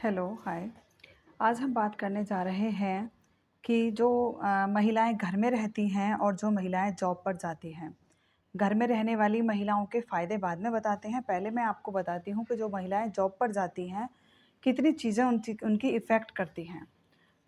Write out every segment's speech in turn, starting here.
Hello, हाय। आज हम बात करने जा रहे हैं कि जो महिलाएँ घर में रहती हैं और जो महिलाएँ जॉब पर जाती हैं। घर में रहने वाली महिलाओं के फ़ायदे बाद में बताते हैं। पहले मैं आपको बताती हूँ कि जो महिलाएँ जॉब पर जाती हैं, कितनी चीज़ें उनकी इफ़ेक्ट करती हैं।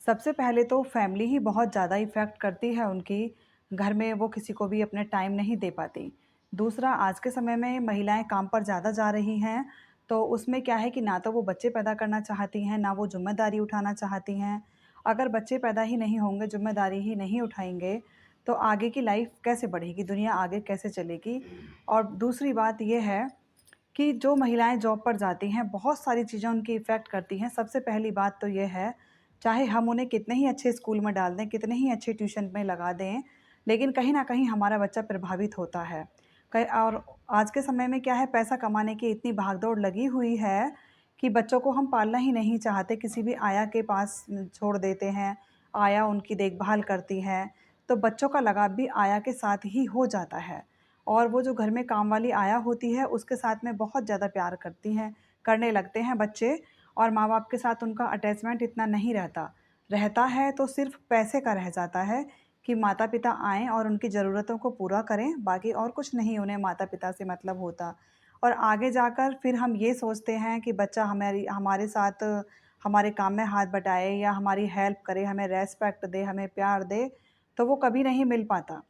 सबसे पहले तो फैमिली ही बहुत ज़्यादा इफ़ेक्ट करती है उनकी, घर में वो किसी को भी अपने टाइम नहीं दे पाती। दूसरा, आज के समय में महिलाएँ काम पर ज़्यादा जा रही हैं, तो उसमें क्या है कि ना तो वो बच्चे पैदा करना चाहती हैं, ना वो ज़िम्मेदारी उठाना चाहती हैं। अगर बच्चे पैदा ही नहीं होंगे, ज़िम्मेदारी ही नहीं उठाएँगे, तो आगे की लाइफ़ कैसे बढ़ेगी, दुनिया आगे कैसे चलेगी? और दूसरी बात ये है कि जो महिलाएँ जॉब पर जाती हैं, बहुत सारी चीज़ें उनकी इफ़ेक्ट करती हैं। सबसे पहली बात तो ये है, चाहे हम उन्हें कितने ही अच्छे स्कूल में डाल दें, कितने ही अच्छे ट्यूशन में लगा दें, लेकिन कहीं न कहीं हमारा बच्चा प्रभावित होता है। क और आज के समय में क्या है, पैसा कमाने की इतनी भागदौड़ लगी हुई है कि बच्चों को हम पालना ही नहीं चाहते, किसी भी आया के पास छोड़ देते हैं। आया उनकी देखभाल करती है, तो बच्चों का लगाव भी आया के साथ ही हो जाता है। और वो जो घर में काम वाली आया होती है, उसके साथ में बहुत ज़्यादा प्यार करने लगते हैं बच्चे और माँ-बाप के साथ उनका अटैचमेंट इतना नहीं रहता। रहता है तो सिर्फ़ पैसे का रह जाता है कि माता-पिता आएँ और उनकी ज़रूरतों को पूरा करें, बाकी और कुछ नहीं उन्हें माता-पिता से मतलब होता। और आगे जाकर फिर हम ये सोचते हैं कि बच्चा हमारे साथ हमारे काम में हाथ बटाए या हमारी हेल्प करे, हमें रिस्पेक्ट दे, हमें प्यार दे, तो वो कभी नहीं मिल पाता।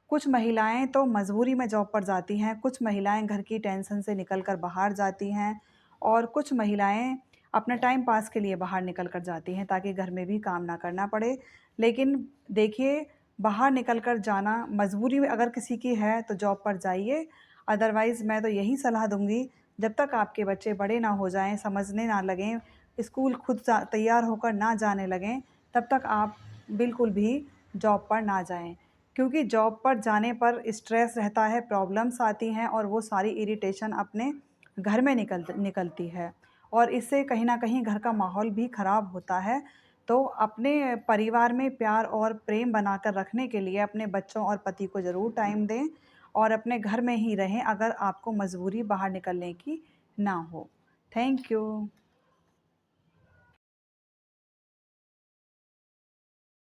कुछ महिलाएँ तो मजबूरी में जॉब पर जाती हैं, कुछ महिलाएँ घर की टेंशन से निकल कर बाहर जाती हैं और कुछ महिलाएँ अपने टाइम पास के लिए बाहर निकल कर जाती हैं ताकि घर में भी काम ना करना पड़े। लेकिन देखिए, बाहर निकल कर जाना मजबूरी में अगर किसी की है तो जॉब पर जाइए, अदरवाइज़ मैं तो यही सलाह दूँगी, जब तक आपके बच्चे बड़े ना हो जाएँ, समझने ना लगें, स्कूल खुद तैयार होकर ना जाने लगें, तब तक आप बिल्कुल भी जॉब पर ना जाएँ। क्योंकि जॉब पर जाने पर स्ट्रेस रहता है, प्रॉब्लम्स आती हैं और वो सारी इरिटेशन अपने घर में निकलती है और इससे कहीं न कहीं घर का माहौल भी ख़राब होता है। तो अपने परिवार में प्यार और प्रेम बनाकर रखने के लिए अपने बच्चों और पति को ज़रूर टाइम दें और अपने घर में ही रहें अगर आपको मजबूरी बाहर निकलने की ना हो। Thank you.